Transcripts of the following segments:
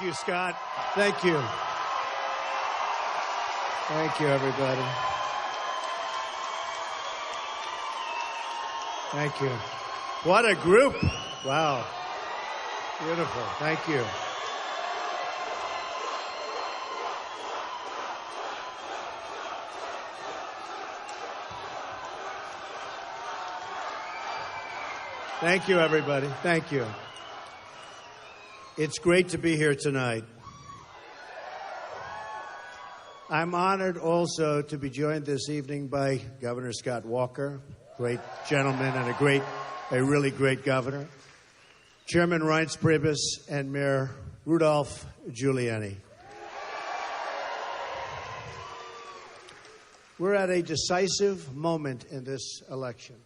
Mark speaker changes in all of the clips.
Speaker 1: you, Scott. Thank you. Thank you, everybody. Thank you. What a group. Wow. Beautiful. Thank you. Thank you, everybody. Thank you. It's great to be here tonight. I'm honored also to be joined this evening by Governor Scott Walker, great gentleman and a really great governor, Chairman Reince Priebus, and Mayor Rudolph Giuliani. We're at a decisive moment in this election.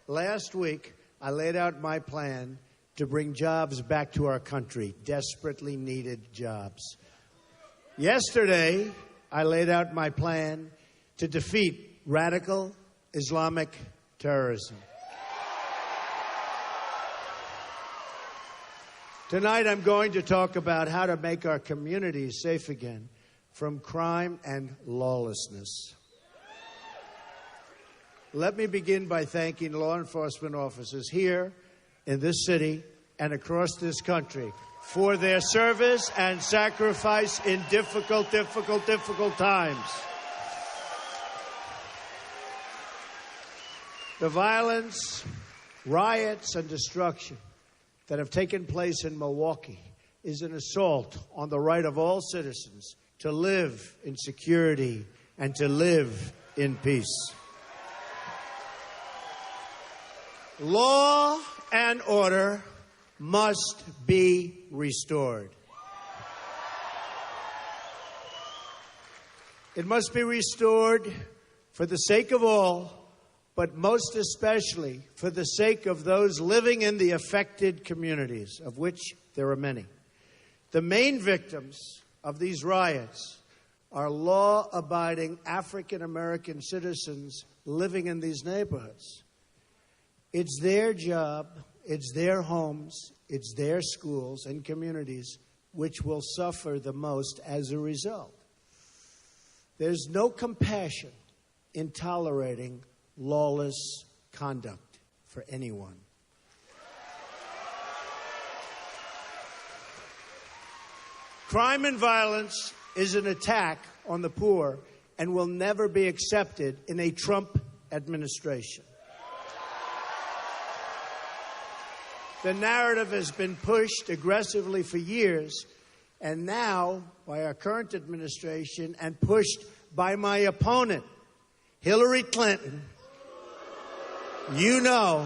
Speaker 1: Last week, I laid out my plan to bring jobs back to our country, desperately needed jobs. Yesterday, I laid out my plan to defeat radical Islamic terrorism. Tonight, I'm going to talk about how to make our communities safe again from crime and lawlessness. Let me begin by thanking law enforcement officers here in this city and across this country for their service and sacrifice in difficult times. The violence, riots, and destruction that have taken place in Milwaukee is an assault on the right of all citizens to live in security and to live in peace. Law and order must be restored. It must be restored for the sake of all, but most especially for the sake of those living in the affected communities, of which there are many. The main victims of these riots are law-abiding African-American citizens living in these neighborhoods. It's their job, it's their homes, it's their schools and communities which will suffer the most as a result. There's no compassion in tolerating lawless conduct for anyone. Crime and violence is an attack on the poor and will never be accepted in a Trump administration. The narrative has been pushed aggressively for years, and now by our current administration and pushed by my opponent, Hillary Clinton, you know,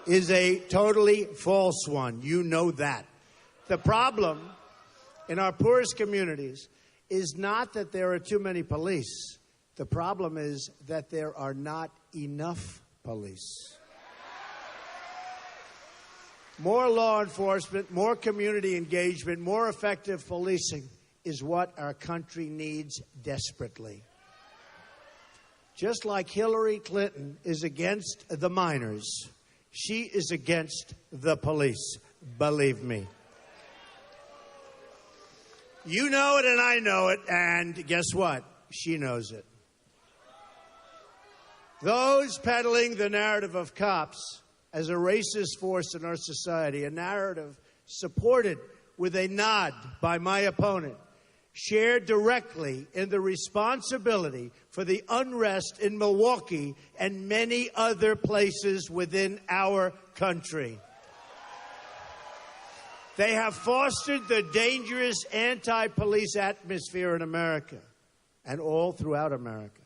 Speaker 1: is a totally false one. You know that. The problem in our poorest communities is not that there are too many police. The problem is that there are not enough police. More law enforcement, more community engagement, more effective policing is what our country needs desperately. Just like Hillary Clinton is against the minors, she is against the police, believe me. You know it and I know it, and guess what? She knows it. Those peddling the narrative of cops as a racist force in our society, a narrative supported with a nod by my opponent, shared directly in the responsibility for the unrest in Milwaukee and many other places within our country. They have fostered the dangerous anti-police atmosphere in America and all throughout America.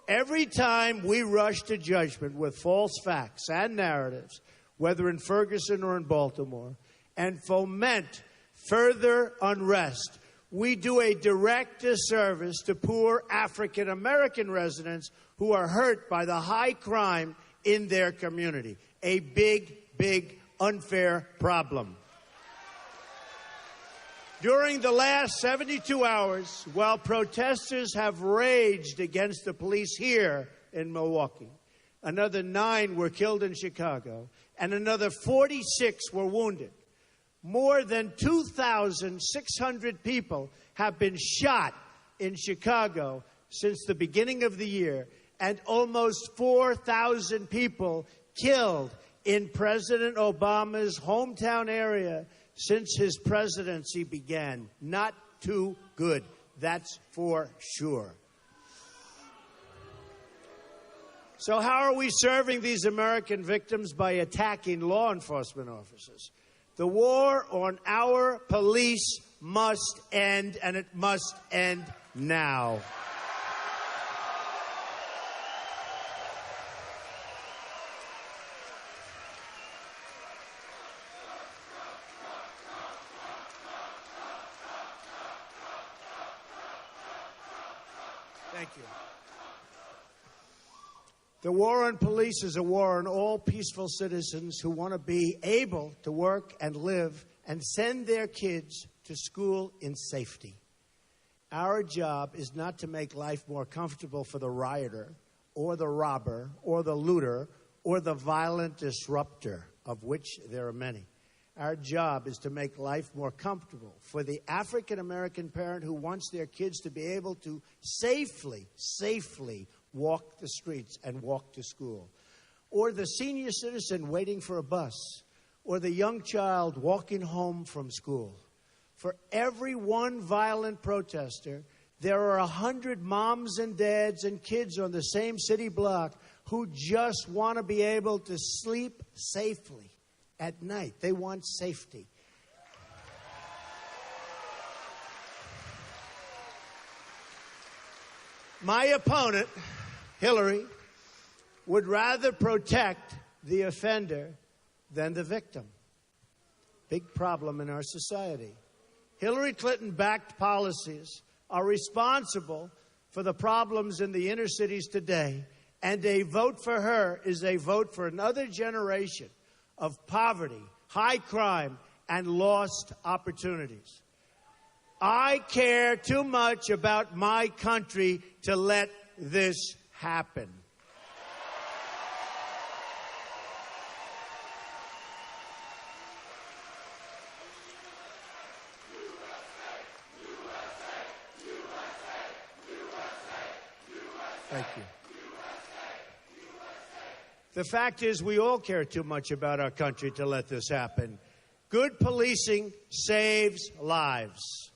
Speaker 1: Every time we rush to judgment with false facts and narratives, whether in Ferguson or in Baltimore, and foment further unrest, we do a direct disservice to poor African-American residents who are hurt by the high crime in their community. A big, unfair problem. During the last 72 hours, while protesters have raged against the police here in Milwaukee, another 9 were killed in Chicago, and another 46 were wounded. More than 2,600 people have been shot in Chicago since the beginning of the year, and almost 4,000 people killed in President Obama's hometown area since his presidency began. Not too good, that's for sure. So how are we serving these American victims? By attacking law enforcement officers. The war on our police must end, and it must end now. Thank you. The war on police is a war on all peaceful citizens who want to be able to work and live and send their kids to school in safety. Our job is not to make life more comfortable for the rioter or the robber or the looter or the violent disruptor, of which there are many. Our job is to make life more comfortable for the African-American parent who wants their kids to be able to safely walk the streets and walk to school, or the senior citizen waiting for a bus, or the young child walking home from school. For every one violent protester, there are 100 moms and dads and kids on the same city block who just want to be able to sleep safely at night. They want safety. My opponent, Hillary, would rather protect the offender than the victim. Big problem in our society. Hillary Clinton-backed policies are responsible for the problems in the inner cities today, and a vote for her is a vote for another generation of poverty, high crime, and lost opportunities. I care too much about my country to let this happen. Thank you. The fact is, we all care too much about our country to let this happen. Good policing saves lives.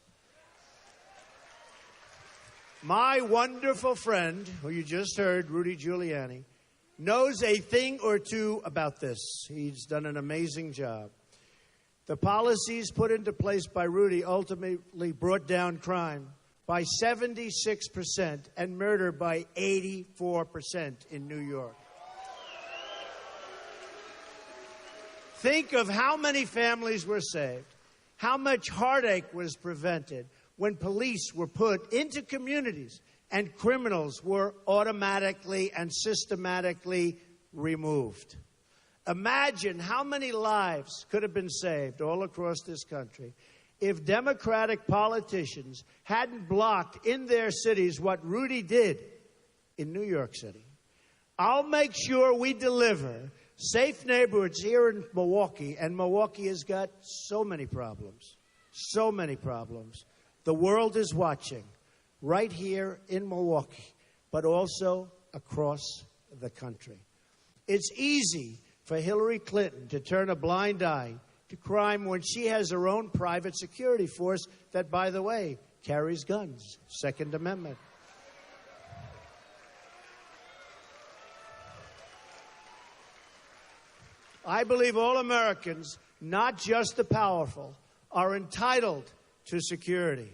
Speaker 1: My wonderful friend, who you just heard, Rudy Giuliani, knows a thing or two about this. He's done an amazing job. The policies put into place by Rudy ultimately brought down crime by 76% and murder by 84% in New York. Think of how many families were saved, how much heartache was prevented when police were put into communities and criminals were automatically and systematically removed. Imagine how many lives could have been saved all across this country if Democratic politicians hadn't blocked in their cities what Rudy did in New York City. I'll make sure we deliver safe neighborhoods here in Milwaukee, and Milwaukee has got so many problems. The world is watching right here in Milwaukee, but also across the country. It's easy for Hillary Clinton to turn a blind eye to crime when she has her own private security force that, by the way, carries guns. Second Amendment. I believe all Americans, not just the powerful, are entitled to security.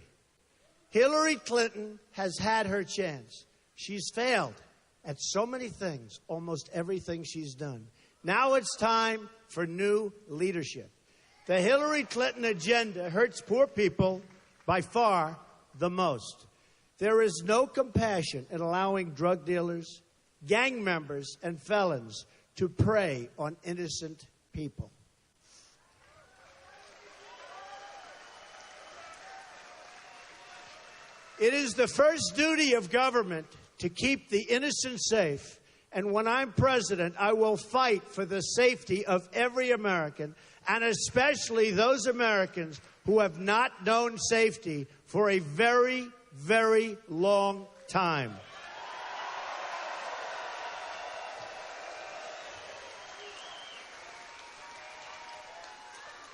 Speaker 1: Hillary Clinton has had her chance. She's failed at so many things, almost everything she's done. Now it's time for new leadership. The Hillary Clinton agenda hurts poor people by far the most. There is no compassion in allowing drug dealers, gang members, and felons to prey on innocent people. It is the first duty of government to keep the innocent safe, and when I'm president, I will fight for the safety of every American and especially those Americans who have not known safety for a very, very long time.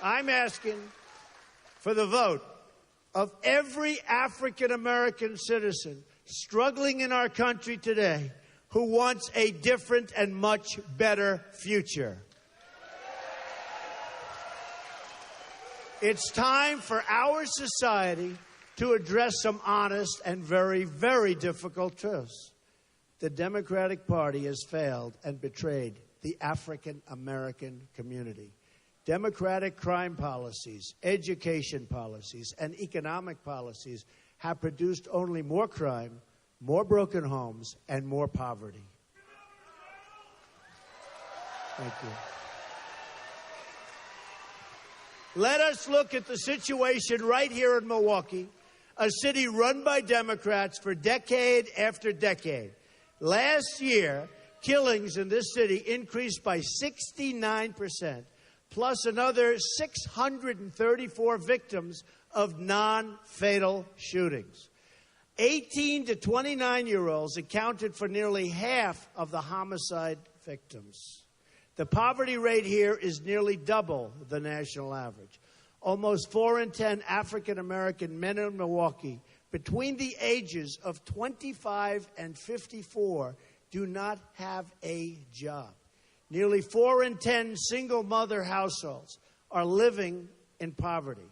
Speaker 1: I'm asking for the vote of every African-American citizen struggling in our country today who wants a different and much better future. It's time for our society to address some honest and very, very difficult truths. The Democratic Party has failed and betrayed the African-American community. Democratic crime policies, education policies, and economic policies have produced only more crime, more broken homes, and more poverty. Thank you. Let us look at the situation right here in Milwaukee, a city run by Democrats for decade after decade. Last year, killings in this city increased by 69%. Plus another 634 victims of non-fatal shootings. 18 to 29-year-olds accounted for nearly half of the homicide victims. The poverty rate here is nearly double the national average. Almost 4 in 10 African-American men in Milwaukee between the ages of 25 and 54 do not have a job. Nearly 4 in 10 single-mother households are living in poverty.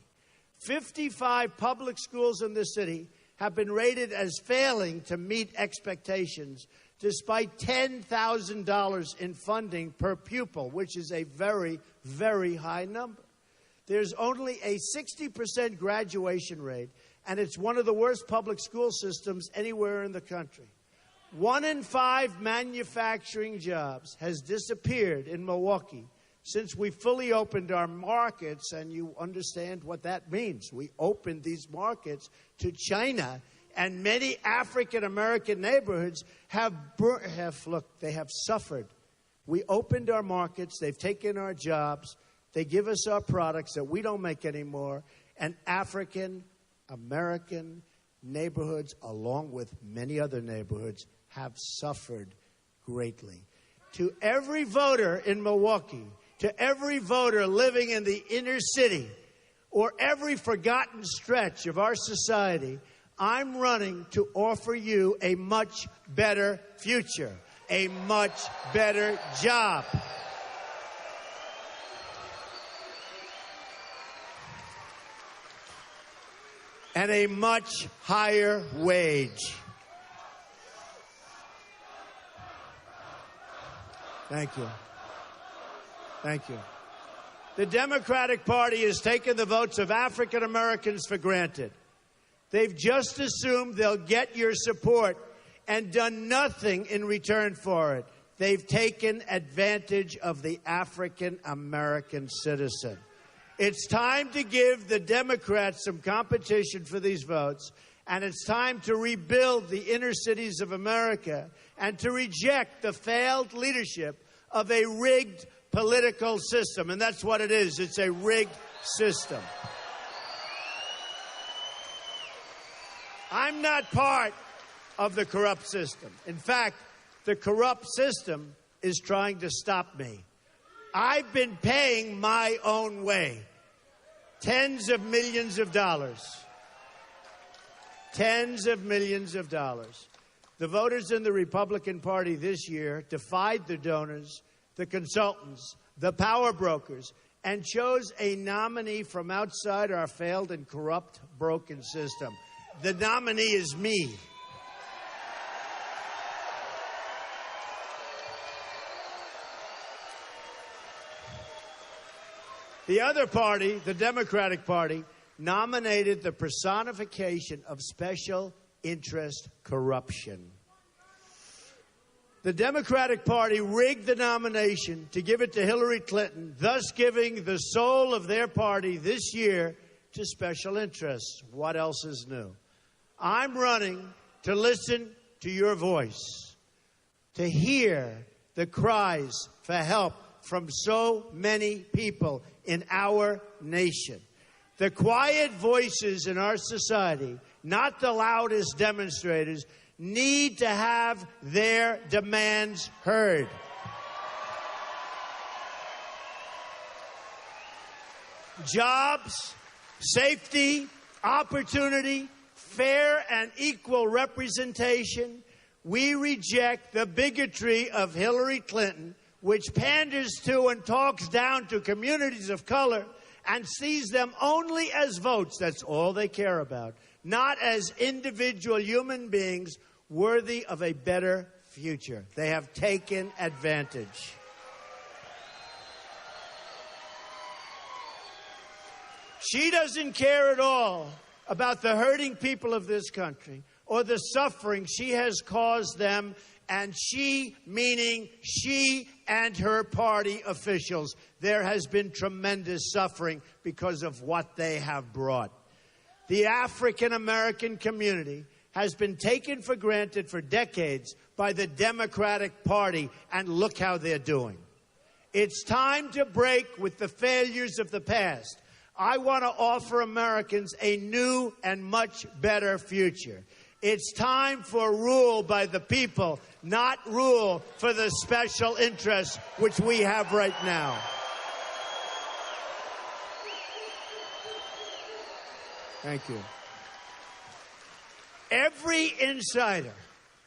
Speaker 1: 55 public schools in this city have been rated as failing to meet expectations, despite $10,000 in funding per pupil, which is a very, very high number. There's only a 60% graduation rate, and it's one of the worst public school systems anywhere in the country. 1 in 5 manufacturing jobs has disappeared in Milwaukee since we fully opened our markets, and you understand what that means. We opened these markets to China, and many African-American neighborhoods have suffered. We opened our markets, they've taken our jobs, they give us our products that we don't make anymore, and African-American neighborhoods, along with many other neighborhoods, have suffered greatly. To every voter in Milwaukee, to every voter living in the inner city, or every forgotten stretch of our society, I'm running to offer you a much better future, a much better job. And a much higher wage. Thank you. Thank you. The Democratic Party has taken the votes of African Americans for granted. They've just assumed they'll get your support and done nothing in return for it. They've taken advantage of the African American citizen. It's time to give the Democrats some competition for these votes, and it's time to rebuild the inner cities of America and to reject the failed leadership of a rigged political system. And that's what it is. It's a rigged system. I'm not part of the corrupt system. In fact, the corrupt system is trying to stop me. I've been paying my own way. Tens of millions of dollars. Tens of millions of dollars. The voters in the Republican Party this year defied the donors, the consultants, the power brokers, and chose a nominee from outside our failed and corrupt, broken system. The nominee is me. The other party, the Democratic Party, nominated the personification of special interest corruption. The Democratic Party rigged the nomination to give it to Hillary Clinton, thus giving the soul of their party this year to special interests. What else is new? I'm running to listen to your voice, to hear the cries for help from so many people in our nation. The quiet voices in our society, not the loudest demonstrators, need to have their demands heard. Jobs, safety, opportunity, fair and equal representation. We reject the bigotry of Hillary Clinton, which panders to and talks down to communities of color and sees them only as votes. That's all they care about, not as individual human beings worthy of a better future. They have taken advantage. She doesn't care at all about the hurting people of this country or the suffering she has caused them, and she, meaning she and her party officials. There has been tremendous suffering because of what they have brought. The African American community has been taken for granted for decades by the Democratic Party, and look how they're doing. It's time to break with the failures of the past. I want to offer Americans a new and much better future. It's time for rule by the people, not rule for the special interests which we have right now. Thank you. Every insider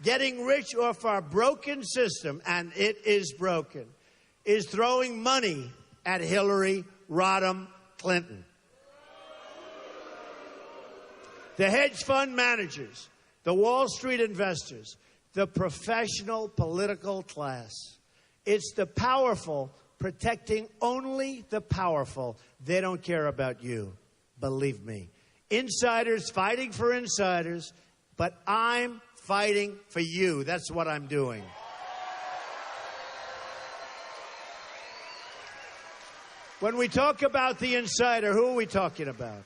Speaker 1: getting rich off our broken system, and it is broken, is throwing money at Hillary Rodham Clinton. The hedge fund managers, the Wall Street investors, the professional political class. It's the powerful protecting only the powerful. They don't care about you, believe me. Insiders fighting for insiders, but I'm fighting for you. That's what I'm doing. When we talk about the insider, who are we talking about?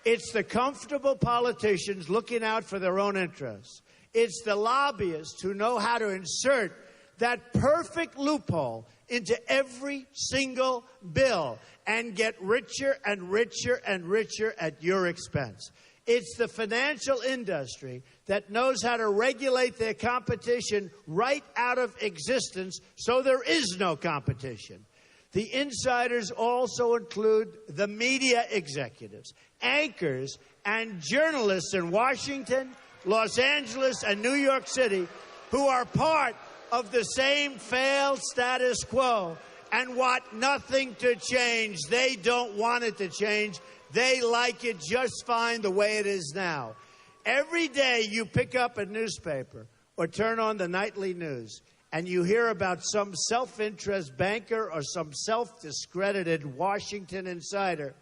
Speaker 1: It's the comfortable politicians looking out for their own interests. It's the lobbyists who know how to insert that perfect loophole into every single bill and get richer and richer and richer at your expense. It's the financial industry that knows how to regulate their competition right out of existence so there is no competition. The insiders also include the media executives, anchors, and journalists in Washington, Los Angeles, and New York City who are part of the same failed status quo and want nothing to change. They don't want it to change. They like it just fine the way it is now. Every day you pick up a newspaper or turn on the nightly news, and you hear about some self-interest banker or some self-discredited Washington insider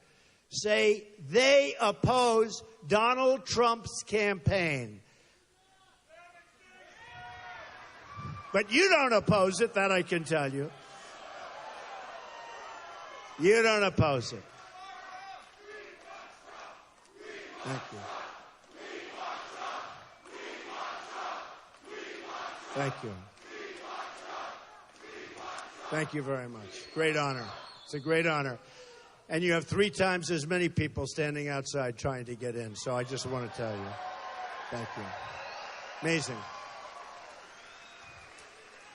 Speaker 1: say they oppose Donald Trump's campaign. But you don't oppose it, that I can tell you. You don't oppose it. Thank you. Thank you. Thank you very much. Great honor. It's a great honor. And you have 3 times as many people standing outside trying to get in. So I just want to tell you. Thank you. Amazing.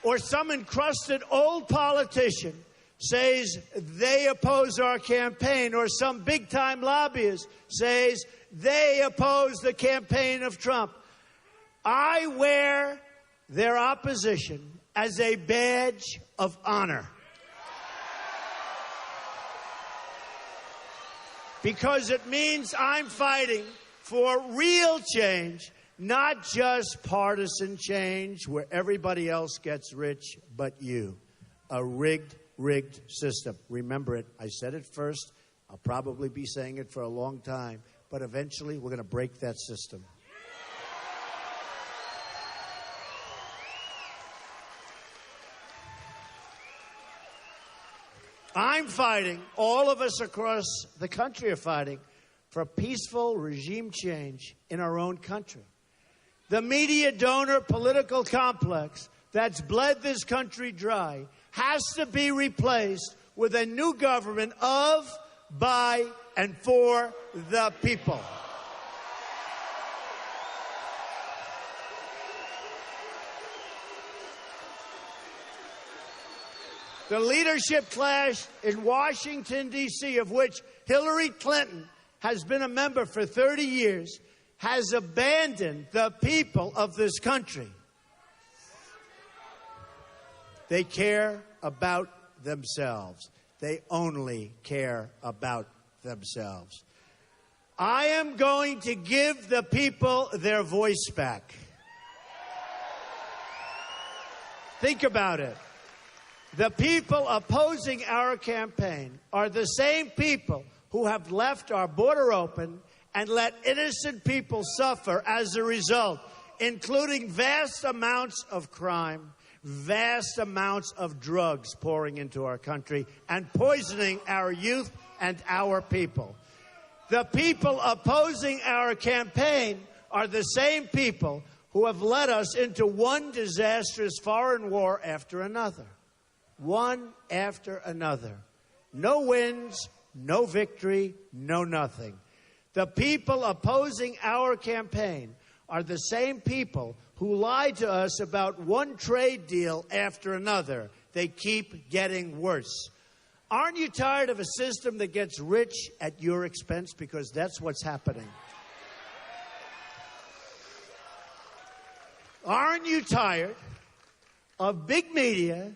Speaker 1: Or some encrusted old politician says they oppose our campaign, or some big-time lobbyist says they oppose the campaign of Trump. I wear their opposition as a badge of honor. Because it means I'm fighting for real change, not just partisan change where everybody else gets rich but you. A rigged system. Remember it. I said it first. I'll probably be saying it for a long time. But eventually we're going to break that system. I'm fighting, all of us across the country are fighting, for peaceful regime change in our own country. The media donor political complex that's bled this country dry has to be replaced with a new government of, by, and for the people. The leadership clash in Washington, D.C., of which Hillary Clinton has been a member for 30 years, has abandoned the people of this country. They care about themselves. They only care about themselves. I am going to give the people their voice back. Think about it. The people opposing our campaign are the same people who have left our border open and let innocent people suffer as a result, including vast amounts of crime, vast amounts of drugs pouring into our country and poisoning our youth and our people. The people opposing our campaign are the same people who have led us into one disastrous foreign war after another. One after another. No wins, no victory, no nothing. The people opposing our campaign are the same people who lied to us about one trade deal after another. They keep getting worse. Aren't you tired of a system that gets rich at your expense? Because that's what's happening. Aren't you tired of big media,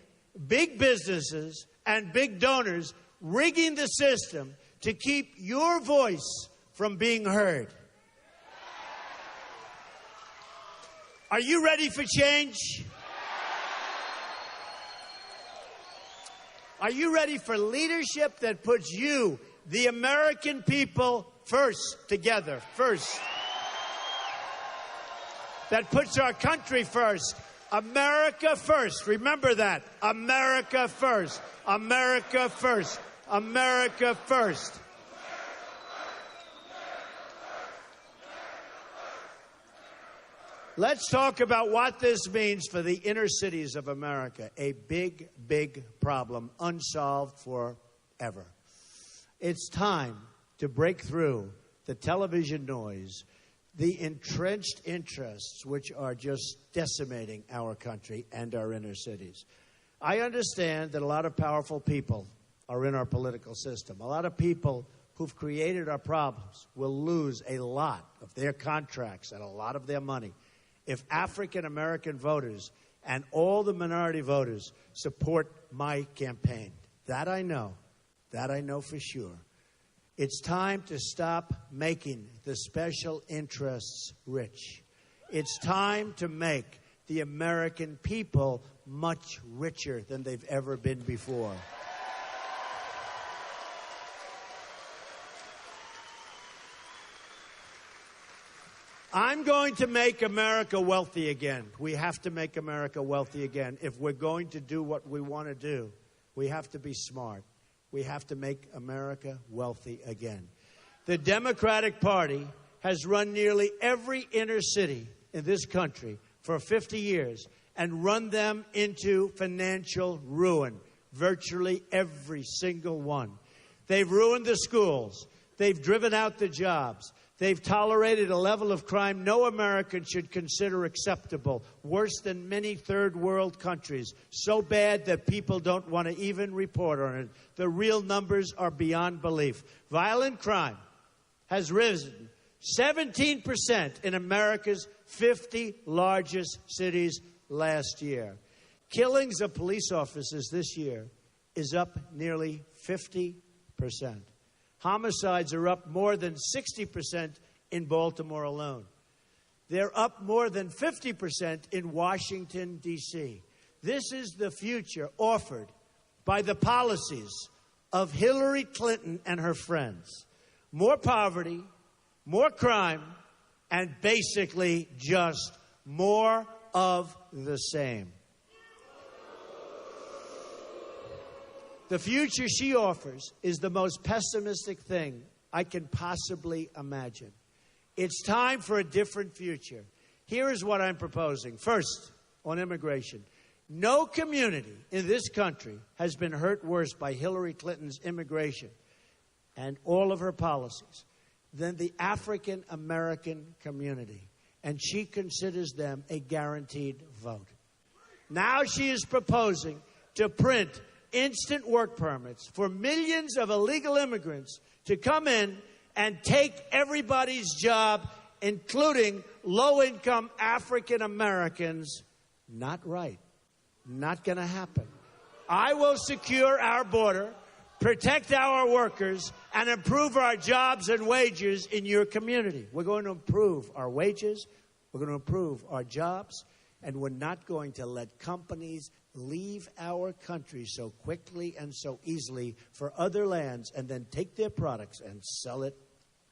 Speaker 1: big businesses, and big donors rigging the system to keep your voice from being heard? Are you ready for change? Are you ready for leadership that puts you, the American people, first, together, first? That puts our country first. America first. Remember that. America first. America first. America first. Let's talk about what this means for the inner cities of America. A big, big problem, unsolved forever. It's time to break through the television noise, the entrenched interests which are just decimating our country and our inner cities. I understand that a lot of powerful people are in our political system. A lot of people who've created our problems will lose a lot of their contracts and a lot of their money if African-American voters and all the minority voters support my campaign. That I know for sure. It's time to stop making the special interests rich. It's time to make the American people much richer than they've ever been before. I'm going to make America wealthy again. We have to make America wealthy again. If we're going to do what we want to do, we have to be smart. We have to make America wealthy again. The Democratic Party has run nearly every inner city in this country for 50 years and run them into financial ruin, virtually every single one. They've ruined the schools. They've driven out the jobs. They've tolerated a level of crime no American should consider acceptable, worse than many third world countries, so bad that people don't want to even report on it. The real numbers are beyond belief. Violent crime has risen 17% in America's 50 largest cities last year. Killings of police officers this year is up nearly 50%. Homicides are up more than 60% in Baltimore alone. They're up more than 50% in Washington, D.C. This is the future offered by the policies of Hillary Clinton and her friends. More poverty, more crime, and basically just more of the same. The future she offers is the most pessimistic thing I can possibly imagine. It's time for a different future. Here is what I'm proposing. First, on immigration. No community in this country has been hurt worse by Hillary Clinton's immigration and all of her policies than the African American community. And she considers them a guaranteed vote. Now she is proposing to print instant work permits for millions of illegal immigrants to come in and take everybody's job, including low-income African Americans. Not right. Not going to happen. I will secure our border, protect our workers, and improve our jobs and wages in your community. We're going to improve our wages. We're going to improve our jobs. And we're not going to let companies leave our country so quickly and so easily for other lands and then take their products and sell it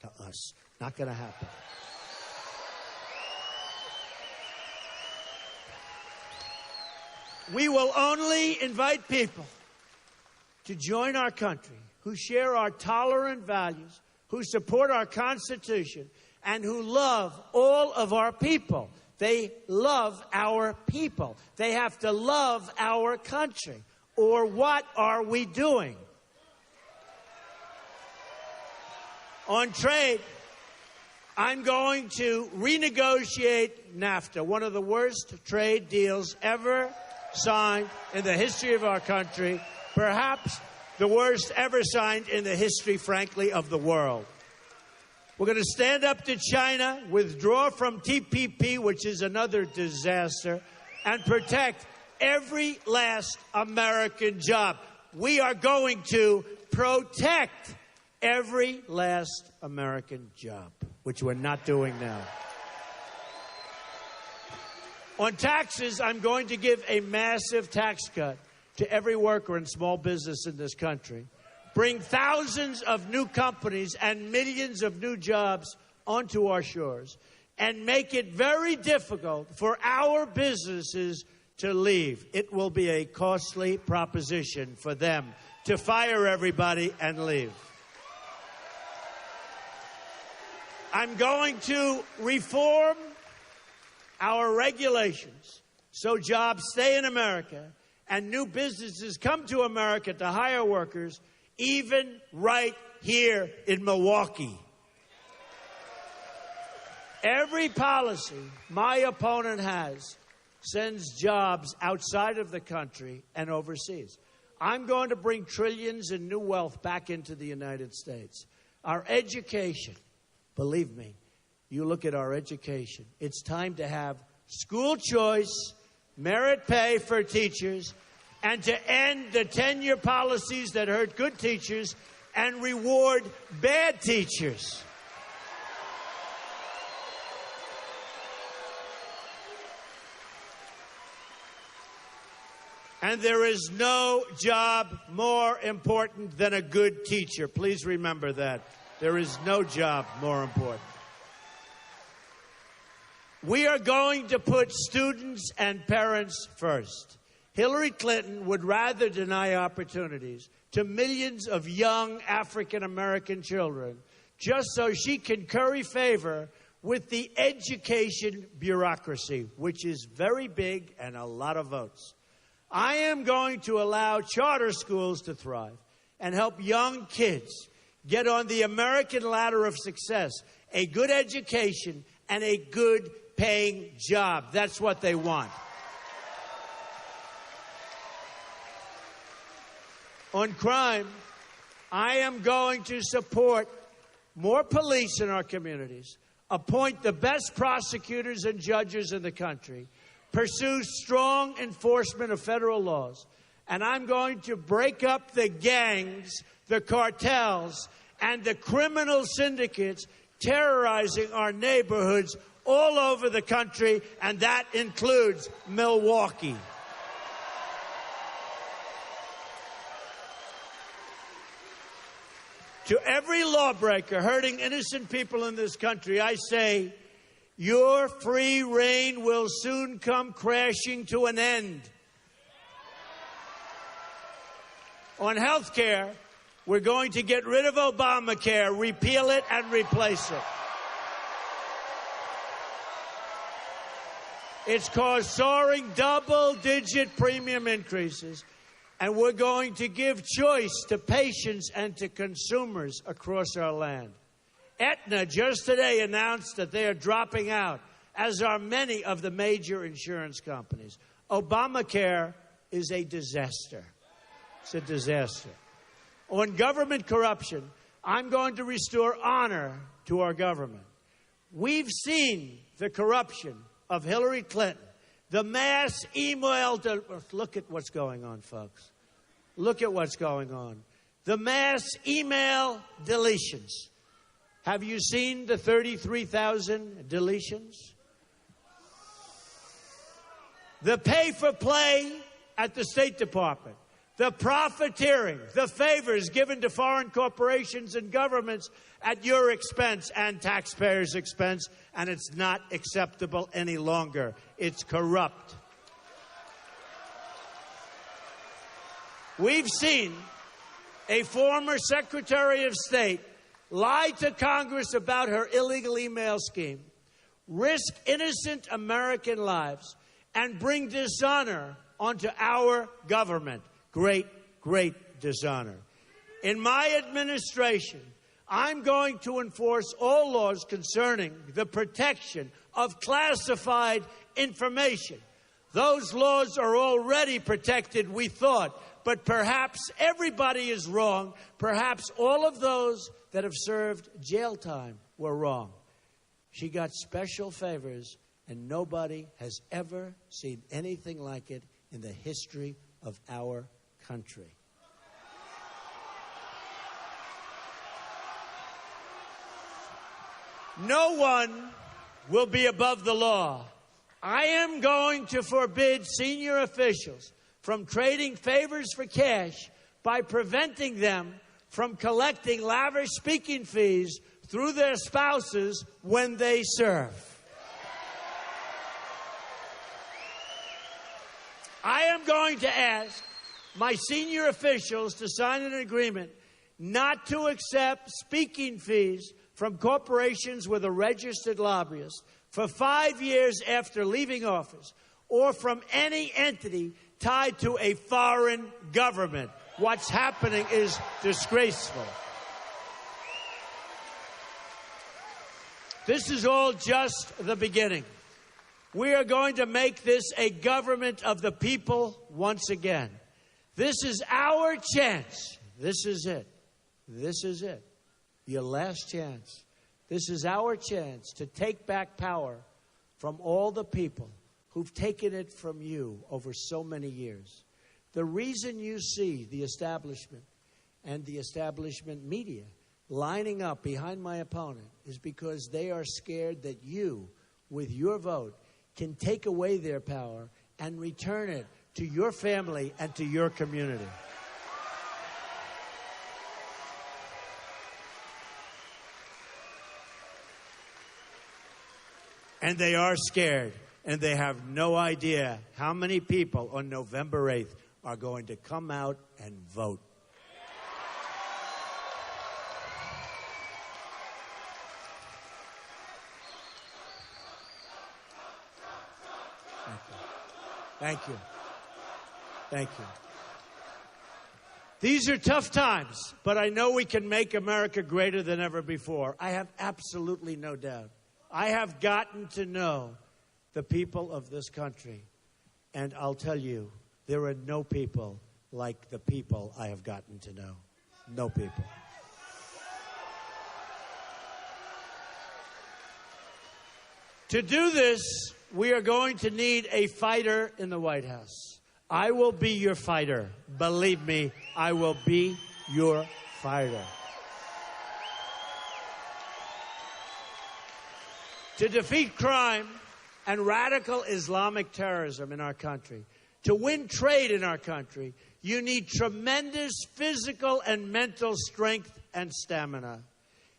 Speaker 1: to us. Not going to happen. We will only invite people to join our country who share our tolerant values, who support our Constitution, and who love all of our people. They love our people. They have to love our country. Or what are we doing? On trade, I'm going to renegotiate NAFTA, one of the worst trade deals ever signed in the history of our country, perhaps the worst ever signed in the history, frankly, of the world. We're going to stand up to China, withdraw from TPP, which is another disaster, and protect every last American job. We are going to protect every last American job, which we're not doing now. On taxes, I'm going to give a massive tax cut to every worker and small business in this country, bring thousands of new companies and millions of new jobs onto our shores, and make it very difficult for our businesses to leave. It will be a costly proposition for them to fire everybody and leave. I'm going to reform our regulations so jobs stay in America and new businesses come to America to hire workers, even right here in Milwaukee. Every policy my opponent has sends jobs outside of the country and overseas. I'm going to bring trillions in new wealth back into the United States. Our education, believe me, you look at our education, it's time to have school choice, merit pay for teachers, and to end the tenure policies that hurt good teachers and reward bad teachers. And there is no job more important than a good teacher. Please remember that. There is no job more important. We are going to put students and parents first. Hillary Clinton would rather deny opportunities to millions of young African-American children just so she can curry favor with the education bureaucracy, which is very big and a lot of votes. I am going to allow charter schools to thrive and help young kids get on the American ladder of success, a good education and a good paying job. That's what they want. On crime, I am going to support more police in our communities, appoint the best prosecutors and judges in the country, pursue strong enforcement of federal laws, and I'm going to break up the gangs, the cartels, and the criminal syndicates terrorizing our neighborhoods all over the country, and that includes Milwaukee. To every lawbreaker hurting innocent people in this country, I say, your free reign will soon come crashing to an end. On health care, we're going to get rid of Obamacare, repeal it, and replace it. It's caused soaring double-digit premium increases. And we're going to give choice to patients and to consumers across our land. Aetna just today announced that they are dropping out, as are many of the major insurance companies. Obamacare is a disaster. It's a disaster. On government corruption, I'm going to restore honor to our government. We've seen the corruption of Hillary Clinton, the mass email. Look at what's going on, folks. Look at what's going on. The mass email deletions. Have you seen the 33,000 deletions? The pay-for-play at the State Department. The profiteering, the favors given to foreign corporations and governments at your expense and taxpayers' expense, and it's not acceptable any longer. It's corrupt. We've seen a former Secretary of State lie to Congress about her illegal email scheme, risk innocent American lives, and bring dishonor onto our government. Great, great dishonor. In my administration, I'm going to enforce all laws concerning the protection of classified information. Those laws are already protected, we thought, but perhaps everybody is wrong. Perhaps all of those that have served jail time were wrong. She got special favors, and nobody has ever seen anything like it in the history of our country. No one will be above the law. I am going to forbid senior officials from trading favors for cash by preventing them from collecting lavish speaking fees through their spouses when they serve. I am going to ask my senior officials to sign an agreement not to accept speaking fees from corporations with a registered lobbyist for 5 years after leaving office, or from any entity tied to a foreign government. What's happening is disgraceful. This is all just the beginning. We are going to make this a government of the people once again. This is our chance. This is it. This is it. Your last chance. This is our chance to take back power from all the people who've taken it from you over so many years. The reason you see the establishment and the establishment media lining up behind my opponent is because they are scared that you, with your vote, can take away their power and return it to your family and to your community. And they are scared, and they have no idea how many people on November 8th are going to come out and vote. Thank you. Thank you. These are tough times, but I know we can make America greater than ever before. I have absolutely no doubt. I have gotten to know the people of this country, and I'll tell you, there are no people like the people I have gotten to know. No people. To do this, we are going to need a fighter in the White House. I will be your fighter. Believe me, I will be your fighter. To defeat crime and radical Islamic terrorism in our country, to win trade in our country, you need tremendous physical and mental strength and stamina.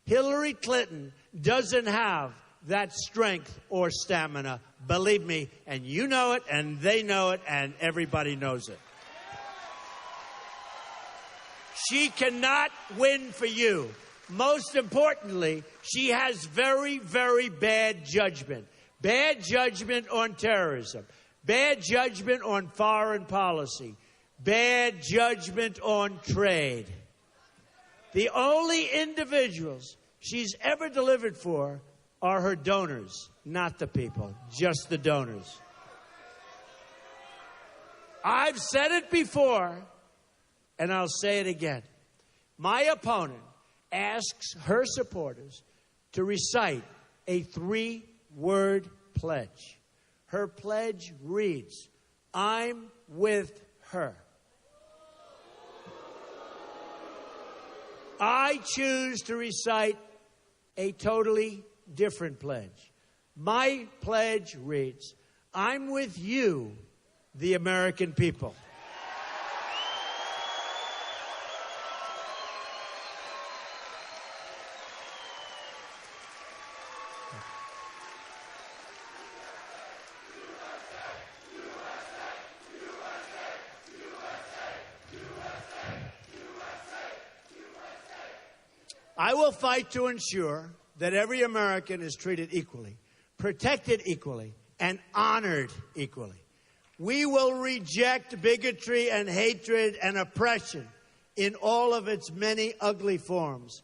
Speaker 1: Hillary Clinton doesn't have that strength or stamina. Believe me, and you know it, and they know it, and everybody knows it. She cannot win for you. Most importantly, she has very, very bad judgment. bad judgment on terrorism, bad judgment on foreign policy, bad judgment on trade. The only individuals she's ever delivered for are her donors, not the people, just the donors. I've said it before, and I'll say it again. My opponent asks her supporters to recite a 3-word pledge. Her pledge reads, "I'm with her." I choose to recite a totally different pledge. My pledge reads, "I'm with you, the American people." I will fight to ensure that every American is treated equally, protected equally, and honored equally. We will reject bigotry and hatred and oppression in all of its many ugly forms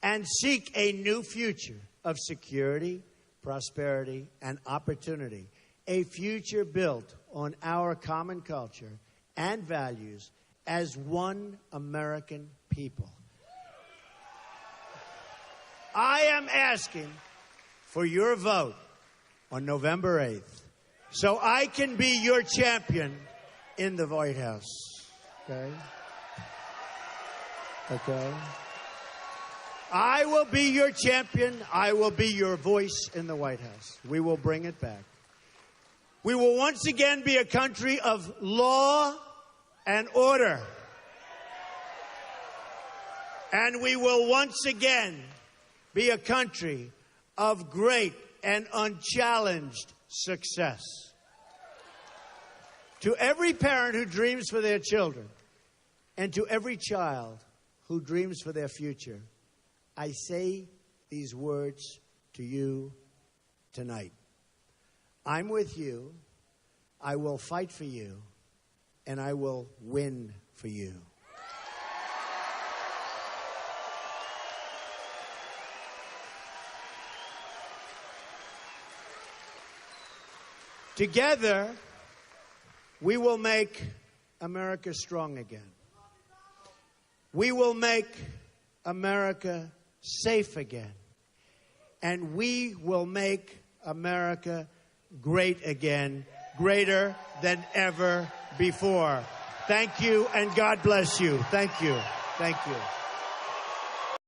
Speaker 1: and seek a new future of security, prosperity, and opportunity, a future built on our common culture and values as one American people. I am asking for your vote on November 8th so I can be your champion in the White House. Okay? Okay? I will be your champion. I will be your voice in the White House. We will bring it back. We will once again be a country of law and order. And we will once again be a country of great and unchallenged success. To every parent who dreams for their children, and to every child who dreams for their future, I say these words to you tonight. I'm with you, I will fight for you, and I will win for you. Together, we will make America strong again. We will make America safe again. And we will make America great again, greater than ever before. Thank you, and God bless you. Thank you. Thank you.